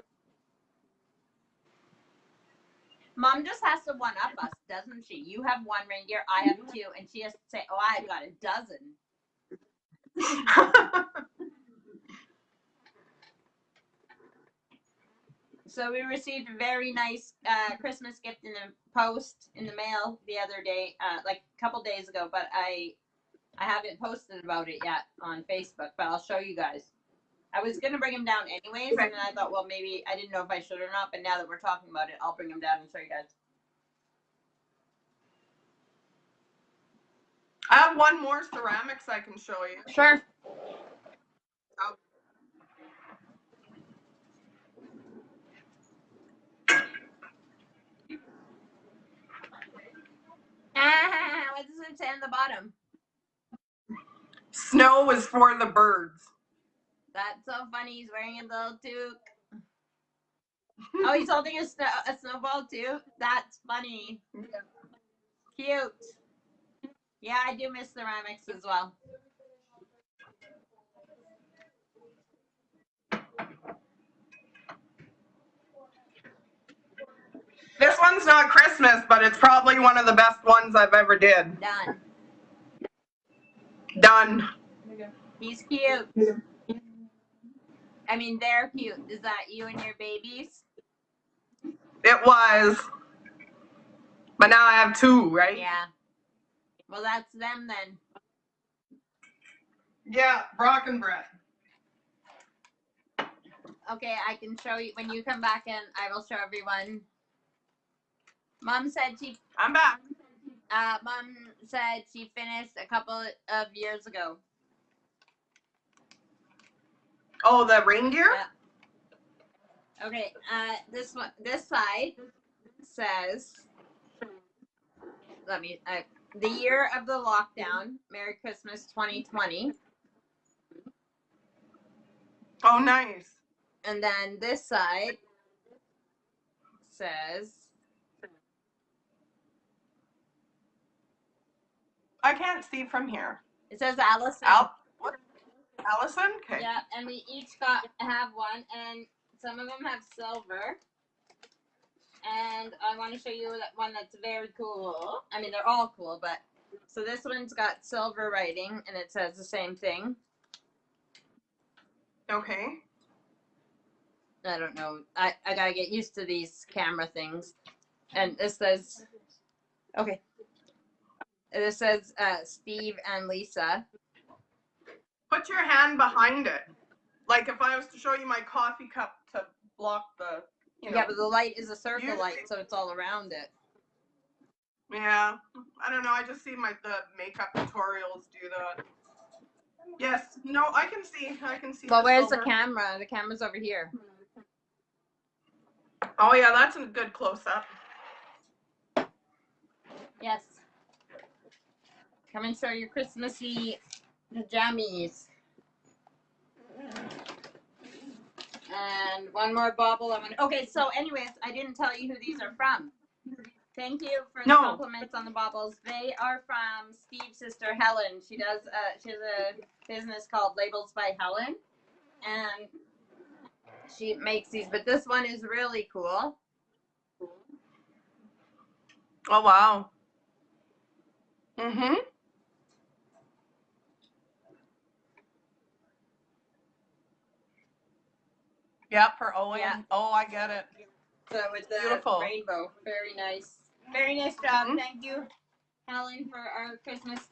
Mom just has to one up us, doesn't she? You have one reindeer, I have two, and she has to say, oh, I've got a dozen. So we received a very nice Christmas gift in the post, in the mail the other day, like a couple days ago, but I haven't posted about it yet on Facebook, but I'll show you guys. I was going to bring him down anyways, and then I thought, well, maybe I didn't know if I should or not, but now that we're talking about it, I'll bring him down and show you guys. I have one more ceramics I can show you. Sure. Oh. What does it say on the bottom? Snow is for the birds. That's so funny. He's wearing a little toque. Oh, he's holding a snowball too? That's funny. Cute. Yeah, I do miss ceramics as well. This one's not Christmas, but it's probably one of the best ones I've ever did. Done. Done. He's cute. I mean, they're cute. Is that you and your babies? It was. But now I have two, right? Yeah. Well, that's them then. Yeah, Brock and Brett. Okay, I can show you when you come back, and I will show everyone. Mom said I'm back. Mom said she finished a couple of years ago. Oh, the reindeer? Yeah. Okay, this side says, the year of the lockdown, Merry Christmas 2020. Oh, nice. And then this side says, I can't see from here. it says Allison. What? Allison? Okay. Yeah, and we each have one, and some of them have silver. And I want to show you that one that's very cool. I mean, they're all cool, but so this one's got silver writing, and it says the same thing. Okay. I don't know. I gotta get used to these camera things. And this says, okay. This says Steve and Lisa. Put your hand behind it. Like if I was to show you my coffee cup to block the, Yeah, but the light is a circle light, so it's all around it. Yeah. I don't know. I just see the makeup tutorials do that. Yes. No, I can see. Well, where's the camera? The camera's over here. Oh, yeah. That's a good close-up. Yes. Come and show your Christmassy jammies. And one more bauble. Okay, so anyways, I didn't tell you who these are from. Thank you for the compliments on the baubles. They are from Steve's sister Helen. She has a business called Labels by Helen, and she makes these. But this one is really cool. Oh, wow. Mm-hmm. Yeah, for Owen. Yeah. Oh, I get it. So with the rainbow. Very nice. Very nice job. Mm-hmm. Thank you, Helen, for our Christmas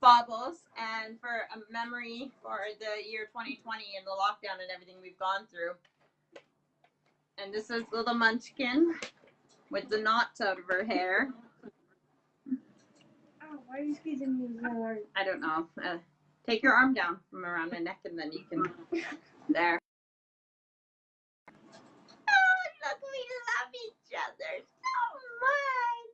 baubles and for a memory for the year 2020 and the lockdown and everything we've gone through. And this is little Munchkin with the knots out of her hair. Oh, why are you squeezing me so hard? I don't know. Take your arm down from around my neck and then you can... There. Look, we love each other so much.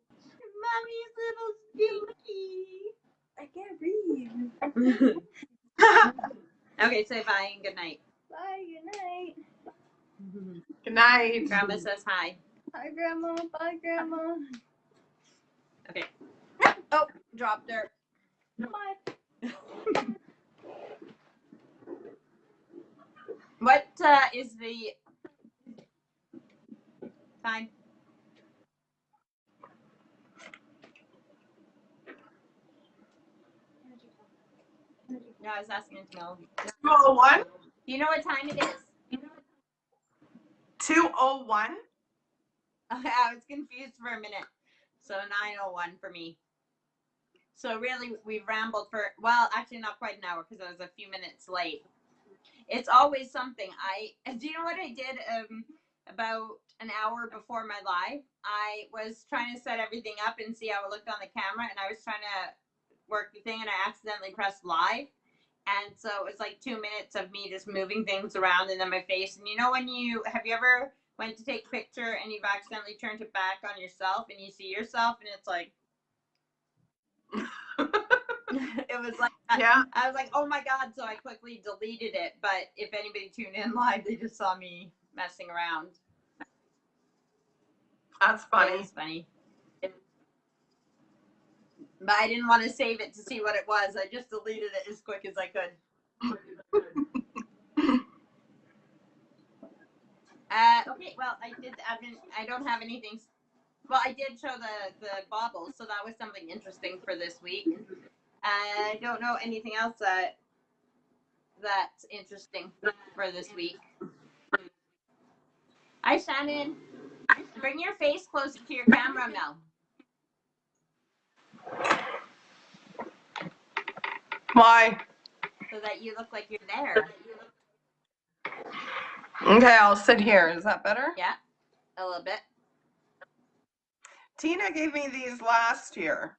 Mommy's little Stinky. I can't breathe. Okay, say bye and good night. Bye, good night. Good night. Grandma says hi. Hi, Grandma. Bye, Grandma. Okay. Oh, dropped her. Bye. What is the time? No, I was asking to know. 2:01? Do you know what time it is? 2:01? Okay, I was confused for a minute. So 9:01 for me. So really, we've rambled for, well, actually not quite an hour because I was a few minutes late. It's always something. Do you know what I did about an hour before my live? I was trying to set everything up and see how it looked on the camera, and I was trying to work the thing and I accidentally pressed live. And so it was like 2 minutes of me just moving things around and then my face. And you know when have you ever went to take a picture and you've accidentally turned it back on yourself and you see yourself and it's like, it was like, Yeah. I was like, oh my God. So I quickly deleted it. But if anybody tuned in live, they just saw me messing around. That's funny. It is funny. But I didn't want to save it to see what it was. I just deleted it as quick as I could. Okay, well, I don't have anything. Well, I did show the baubles, so that was something interesting for this week. I don't know anything else that's interesting for this week. Hi, Shannon. Bring your face closer to your camera, Mel. Why? So that you look like you're there. Okay, I'll sit here. Is that better? Yeah, a little bit. Tina gave me these last year.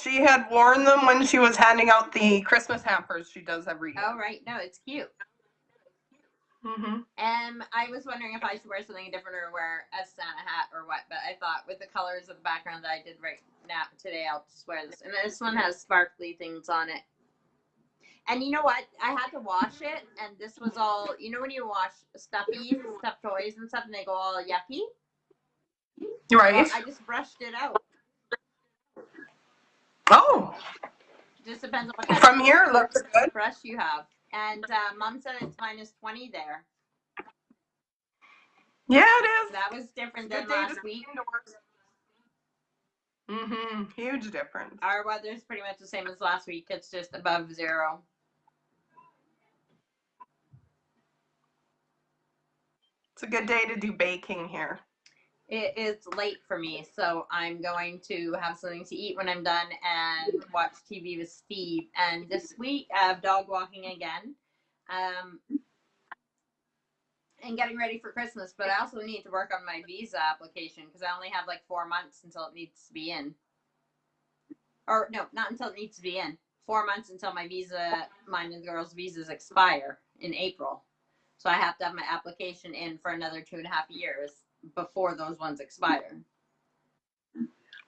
She had worn them when she was handing out the Christmas hampers she does every year. Oh, right. No, it's cute. Mm-hmm. I was wondering if I should wear something different or wear a Santa hat or what, but I thought with the colors of the background that I did right now today, I'll just wear this. And this one has sparkly things on it. And you know what? I had to wash it, and this was all, you know when you wash stuffed toys and stuff, and they go all yucky? Right. Well, I just brushed it out. Oh. Just depends on what kind From here, it looks good. brush you have. And Mom said it's -20 there. Yeah, it is. That was different than last week. Mm-hmm. Huge difference. Our weather's pretty much the same as last week. It's just above 0. It's a good day to do baking here. It is late for me, so I'm going to have something to eat when I'm done and watch TV with Steve. And this week I have dog walking again. And getting ready for Christmas, but I also need to work on my visa application because I only have like 4 months until it needs to be in. Or no, not until it needs to be in. 4 months until my visa, mine and the girls' visas expire in April. So I have to have my application in for another 2.5 years before those ones expire.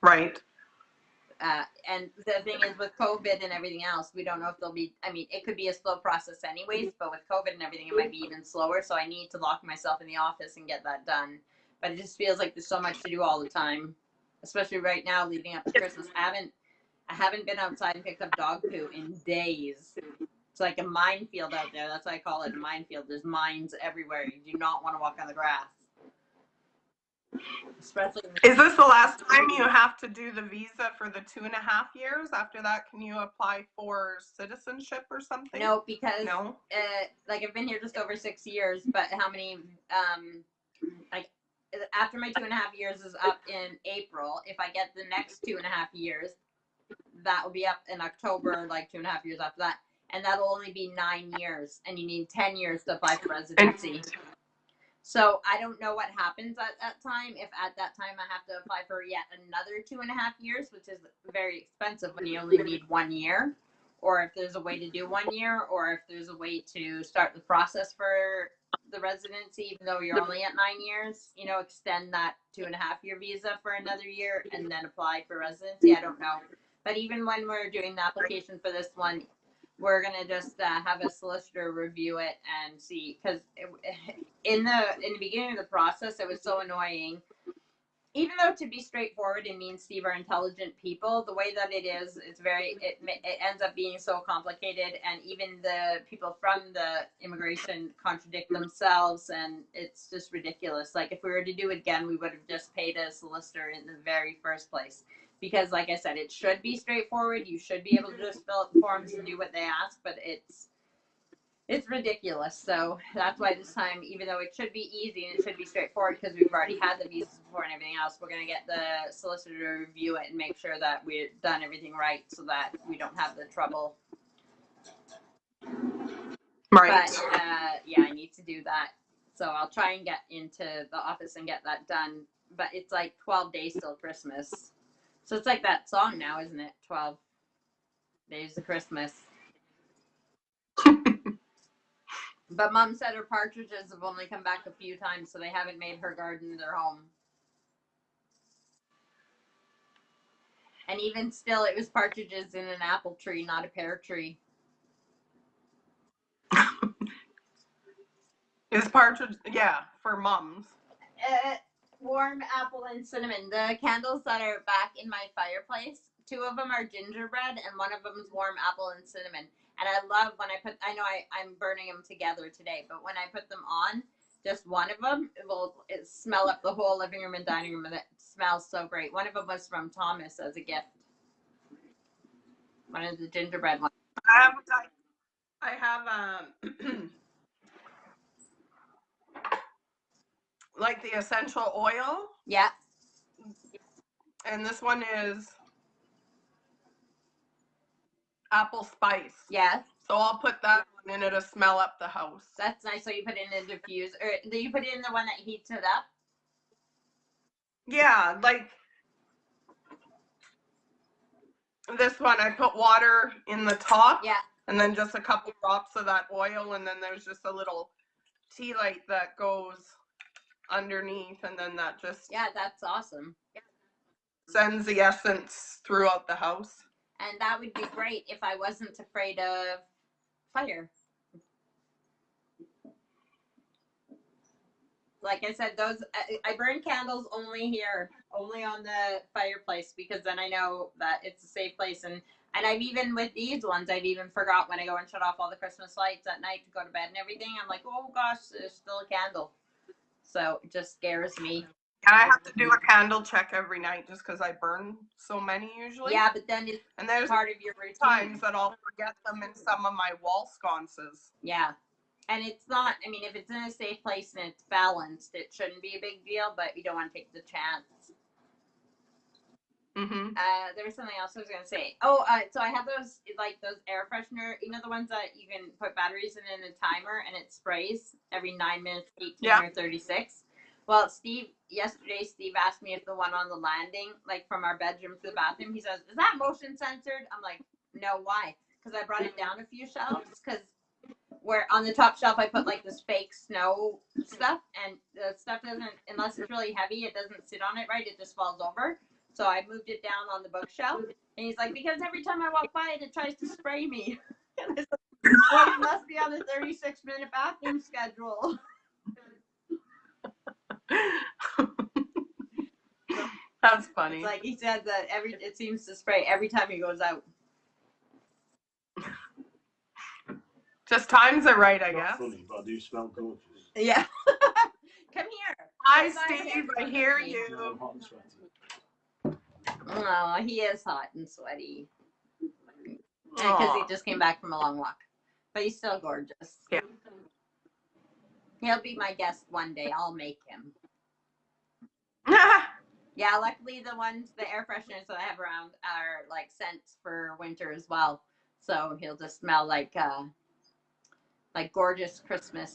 Right. And the thing is, with COVID and everything else, we don't know if there'll be, I mean, it could be a slow process anyways, but with COVID and everything, it might be even slower. So I need to lock myself in the office and get that done. But it just feels like there's so much to do all the time, especially right now leading up to Christmas. I haven't been outside and picked up dog poo in days. It's like a minefield out there. That's why I call it a minefield. There's mines everywhere. You do not want to walk on the grass. Especially. Is this the last time you have to do the visa for the 2.5 years? After that, can you apply for citizenship or something? No, because no. Like I've been here just over 6 years, but how many? Like after my 2.5 years is up in April, if I get the next 2.5 years, that will be up in October. Like 2.5 years after that, and that'll only be 9 years, and you need 10 years to apply for residency. So I don't know what happens at that time. If at that time I have to apply for yet another 2.5 years, which is very expensive when you only need 1 year, or if there's a way to do 1 year, or if there's a way to start the process for the residency, even though you're only at 9 years, you know, extend that 2.5 year visa for another year and then apply for residency. I don't know. But even when we're doing the application for this one, we're going to just have a solicitor review it and see, because in the beginning of the process, it was so annoying. Even though to be straightforward and me and Steve are intelligent people, the way that it is, it ends up being so complicated, and even the people from the immigration contradict themselves, and it's just ridiculous. Like if we were to do it again, we would have just paid a solicitor in the very first place. Because like I said, it should be straightforward. You should be able to just fill out the forms and do what they ask, but it's ridiculous. So that's why this time, even though it should be easy and it should be straightforward because we've already had the visas before and everything else, we're going to get the solicitor to review it and make sure that we've done everything right so that we don't have the trouble. Right. But yeah, I need to do that. So I'll try and get into the office and get that done. But it's like 12 days till Christmas. So it's like that song now, isn't it? 12 Days of Christmas. But Mom said her partridges have only come back a few times, so they haven't made her garden their home. And even still, it was partridges in an apple tree, not a pear tree. Is partridge, yeah, for mums. Warm apple and cinnamon. The candles that are back in my fireplace, 2 of them are gingerbread and 1 of them is warm apple and cinnamon. And I love when I know I'm burning them together today, but when I put them on, just one of them, it will smell up the whole living room and dining room, and it smells so great. One of them was from Thomas as a gift. One of the gingerbread ones. I have like the essential oil. Yeah. And this one is apple spice. Yeah. So I'll put that one in, it'll smell up the house. That's nice. So you put it in a diffuse, or do you put it in the one that heats it up? Yeah, like this one, I put water in the top. Yeah. And then just a couple drops of that oil, and then there's just a little tea light that goes underneath, and then that just that's awesome. sends the essence throughout the house. And that would be great if I wasn't afraid of fire. Like I said, those I burn candles only here, only on the fireplace, because then I know that it's a safe place. And I've even, with these ones, I've even forgot when I go and shut off all the Christmas lights at night to go to bed and everything. I'm like, oh gosh, there's still a candle. So it just scares me. And I have to do a candle check every night just because I burn so many usually. Yeah, but then it's and there's part of your routine. Times that I'll forget them in some of my wall sconces. Yeah. And it's not, I mean, if it's in a safe place and it's balanced, it shouldn't be a big deal, but you don't want to take the chance. Mm-hmm. There was something else I was going to say. Oh, so I have those, like those air freshener, you know, the ones that you can put batteries in a timer and it sprays every 9 minutes, 18 or 36. Well, yesterday Steve asked me if the one on the landing, like from our bedroom to the bathroom, he says, is that motion censored? I'm like, no, why? Because I brought it down a few shelves, because where on the top shelf I put like this fake snow stuff, and the stuff doesn't, unless it's really heavy, it doesn't sit on it right, it just falls over. So I moved it down on the bookshelf, and he's like, because every time I walk by it tries to spray me. And I said, well, you must be on the 36-minute bathroom schedule. That's funny. It's like he said that it seems to spray every time he goes out. Just times it right, I guess. Funny, but I do smell gorgeous. Yeah. Come here. Hi, Steve. I hear you. I'm hot and sweaty. Oh, he is hot and sweaty. Because he just came back from a long walk. But he's still gorgeous. Yeah. He'll be my guest one day. I'll make him. Yeah, luckily the air fresheners that I have around are like scents for winter as well. So he'll just smell like gorgeous Christmas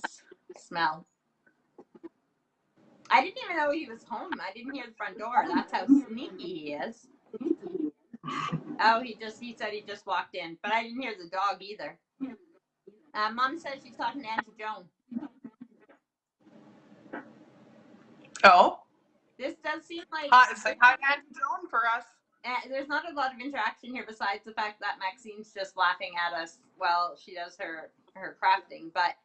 smell. I didn't even know he was home. I didn't hear the front door. That's how sneaky he is. Oh, he said he just walked in, but I didn't hear the dog either. Mom says she's talking to Auntie Joan. Oh. This does seem like... Say hi to Auntie Joan for us. There's not a lot of interaction here besides the fact that Maxine's just laughing at us while she does her crafting, but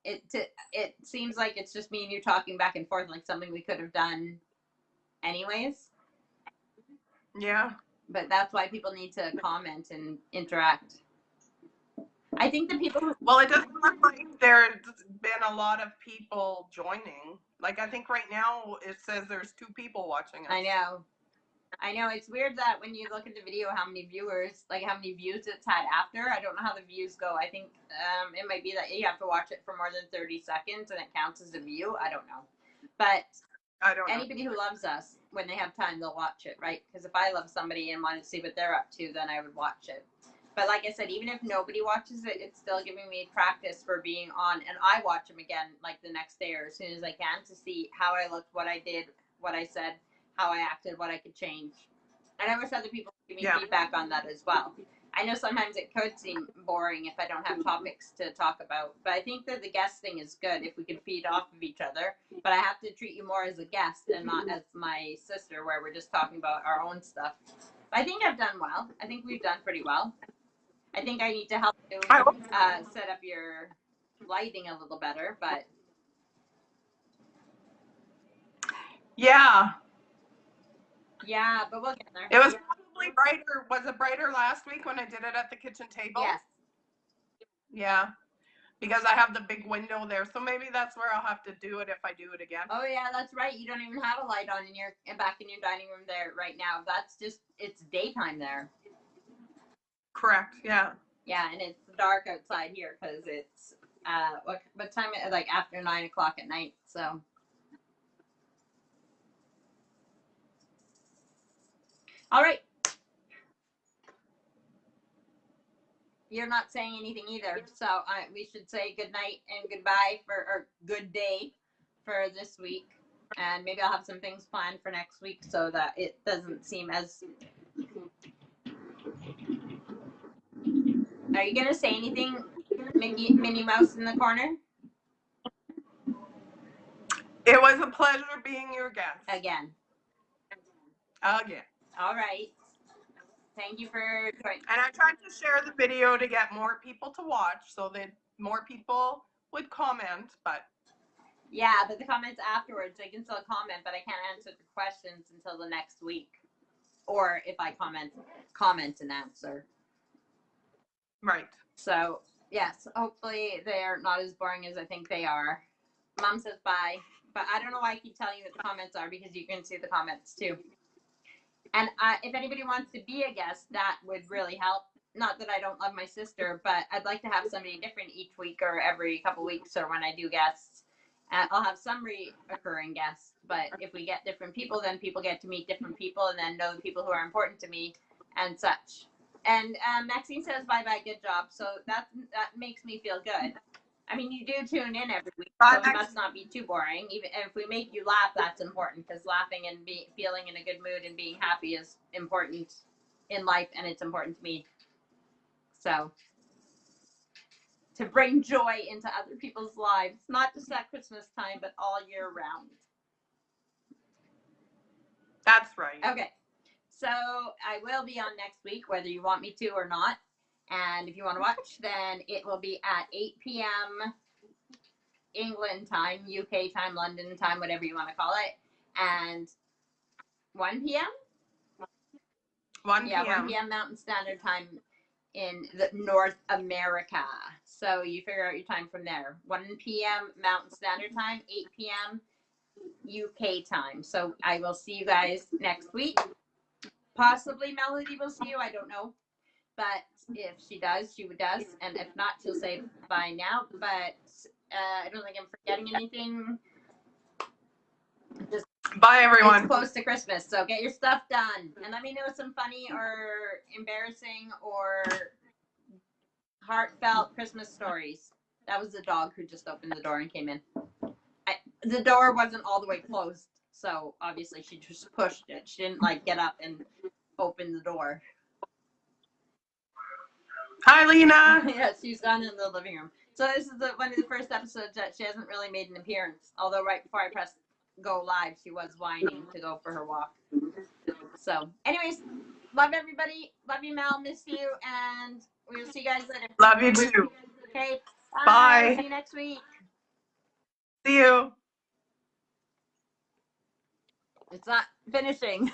it seems like it's just me and you talking back and forth, like something we could have done anyways. Yeah. But that's why people need to comment and interact. I think the people who... Well, it doesn't look like there's been a lot of people joining. Like, I think right now it says there's 2 people watching us. I know. It's weird that when you look at the video, how many views it's had after. I don't know how the views go. I think it might be that you have to watch it for more than 30 seconds and it counts as a view. I don't know. But anybody who loves us, when they have time, they'll watch it, right? Because if I love somebody and wanted to see what they're up to, then I would watch it. But like I said, even if nobody watches it, it's still giving me practice for being on. And I watch them again like the next day or as soon as I can to see how I looked, what I did, what I said, how I acted, what I could change. And I wish other people would give me Yeah. feedback on that as well. I know sometimes it could seem boring if I don't have topics to talk about, but I think that the guest thing is good if we can feed off of each other. But I have to treat you more as a guest and not as my sister, where we're just talking about our own stuff. But I think I've done well. I think we've done pretty well. I think I need to help you I hope set up your lighting a little better, but yeah. yeah, but we'll get there. It was probably brighter. Was it brighter last week when I did it at the kitchen table? Yes. Yeah. Because I have the big window there. So maybe that's where I'll have to do it if I do it again. Oh yeah, that's right. You don't even have a light on in your back in your dining room there right now. That's just it's daytime there. Correct. Yeah. Yeah, and it's dark outside here because it's what time? Like after 9 o'clock at night. So. All right. You're not saying anything either, so we should say good night and goodbye or good day for this week, and maybe I'll have some things planned for next week so that it doesn't seem as. Are you gonna say anything, Minnie Mouse in the corner? It was a pleasure being your guest. Again. Again. All right. Thank you for joining. And I tried to share the video to get more people to watch so that more people would comment, but. Yeah, but the comments afterwards, they can still comment, but I can't answer the questions until the next week. Or if I comment and answer. Right. So, yes, hopefully they're not as boring as I think they are. Mom says bye, but I don't know why I keep telling you what the comments are because you can see the comments too. And if anybody wants to be a guest, that would really help. Not that I don't love my sister, but I'd like to have somebody different each week or every couple weeks or when I do guests. I'll have some recurring guests, but if we get different people, then people get to meet different people and then know the people who are important to me and such. And Maxine says, bye-bye, good job. So that makes me feel good. I mean, you do tune in every week, so it must not be too boring. Even if we make you laugh, that's important because laughing and feeling in a good mood and being happy is important in life, and it's important to me. So to bring joy into other people's lives, not just at Christmas time, but all year round. That's right. Okay. So I will be on next week, whether you want me to or not. And if you want to watch, then it will be at 8 p.m. England time, UK time, London time, whatever you want to call it. And 1 p.m.? 1 p.m. Yeah, 1 p.m. Mountain Standard Time in North America. So you figure out your time from there. 1 p.m. Mountain Standard Time, 8 p.m. UK time. So I will see you guys next week. Possibly Melody will see you. I don't know. But if she does, she does. And if not, she'll say bye now. But I don't think I'm forgetting anything. Just bye, everyone. It's close to Christmas, so get your stuff done. And let me know some funny or embarrassing or heartfelt Christmas stories. That was the dog who just opened the door and came in. The door wasn't all the way closed, so obviously she just pushed it. She didn't like get up and open the door. Hi, Lena. Yeah, she's gone in the living room. So this is one of the first episodes that she hasn't really made an appearance. Although right before I pressed go live, she was whining to go for her walk. So, anyways, love everybody. Love you, Mel. Miss you, and we'll see you guys later. Love you too. Okay. Bye. See you next week. See you. It's not finishing.